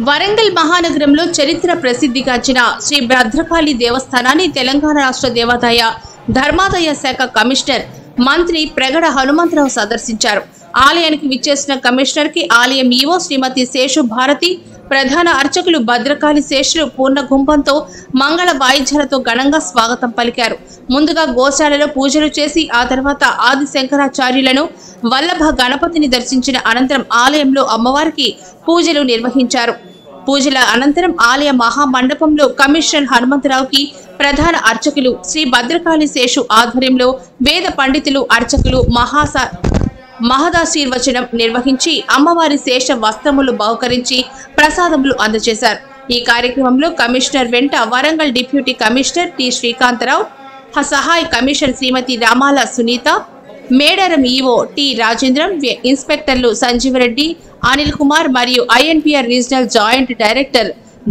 వరంగల్ మహానగరంలో చరిత్ర ప్రసిద్ధిగాంచిన శ్రీ భద్రకాళి దేవస్థానాన్ని తెలంగాణ రాష్ట్ర దేవాదాయ ధర్మాదాయ శాఖ కమిషనర్ మంత్రి ప్రగడ హనుమంతరావు సందర్శించారు. ఆలయానికి విచ్చేసిన కమిషనర్ కి ఆలయం ఈవో శ్రీమతి శేషు భారతి, ప్రధాన అర్చకులు భద్రకాళి శేషులు పూర్ణ గుంపంతో మంగళ వాయిద్యాలతో ఘనంగా స్వాగతం పలికారు. ముందుగా గోశాలలో పూజలు చేసి ఆ తర్వాత ఆది శంకరాచార్యులను వల్లభ గణపతిని దర్శించిన అనంతరం ఆలయంలో అమ్మవారికి పూజలు నిర్వహించారు. పూజల అనంతరం ఆలయ మహామండపంలో కమిషనర్ హనుమంతరావుకి ప్రధాన అర్చకులు శ్రీ భద్రకాళి శేషు ఆధ్వర్యంలో వేద పండితులు అర్చకులు మహదాశీర్వచనం నిర్వహించి అమ్మవారి శేష వస్త్రములు బహుకరించి ప్రసాదములు అందజేశారు. ఈ కార్యక్రమంలో కమిషనర్ వెంట Warangal deputy commissioner T Srikantharao, సహాయ commissioner Shrimati Ramala Sunitha, Medaram EO T Rajendram, ఇన్స్పెక్టర్లు సంజీవరెడ్డి, అనిల్ కుమార్ మరియు INPR regional joint director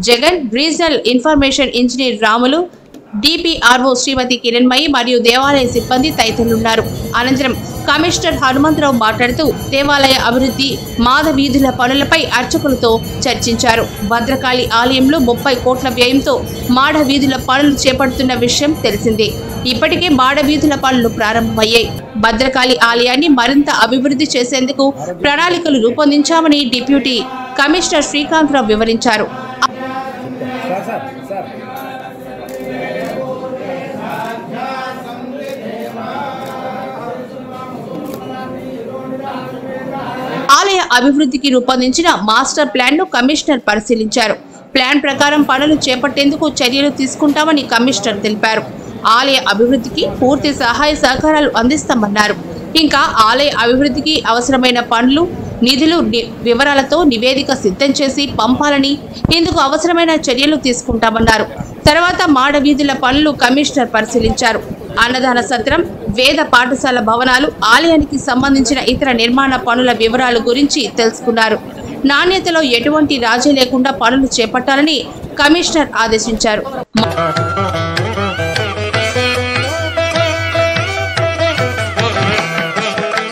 Jagan, regional information engineer Ramulu, DPRO Shrimati Kiranmayi మరియు దేవాలయ సిబ్బంది తదితరులున్నారు. అనంతరం కమిషనర్ హనుమంతరావు మాట్లాడుతూ దేవాలయ అభివృద్ధి, మాద వీధుల పనులపై అర్చకులతో చర్చించారు. భద్రకాళి ఆలయంలో 30 కోట్ల వ్యయంతో మాడ వీధుల పనులు చేపడుతున్న విషయం తెలిసిందే. ఇప్పటికే మాడ వీధుల పనులు ప్రారంభమయ్యాయి. భద్రకాళి ఆలయాన్ని మరింత అభివృద్ధి చేసేందుకు ప్రణాళికలు రూపొందించామని డిప్యూటీ కమిషనర్ శ్రీకాంతరావు వివరించారు. ఆలయ అభివృద్ధికి రూపొందించిన మాస్టర్ ప్లాన్ ను కమిషనర్ పరిశీలించారు. ప్లాన్ ప్రకారం పనులు చేపట్టేందుకు చర్యలు తీసుకుంటామని కమిషనర్ తెలిపారు. ఆలయ అభివృద్ధికి పూర్తి సహాయ సహకారాలు అందిస్తామన్నారు. ఇంకా ఆలయ అభివృద్ధికి అవసరమైన పనులు, నిధులు వివరాలతో నివేదిక సిద్ధం చేసి పంపాలని, ఇందుకు అవసరమైన చర్యలు తీసుకుంటామన్నారు. తర్వాత మాడ వీధుల పనులు కమిషనర్ పరిశీలించారు. అన్నదాన సత్రం, వేద పాఠశాల భవనాలు, ఆలయానికి సంబంధించిన ఇతర నిర్మాణ పనుల వివరాల గురించి తెలుసుకున్నారు. నాణ్యతలో ఎటువంటి రాజీ లేకుండా పనులు చేపట్టాలని కమిషనర్ ఆదేశించారు.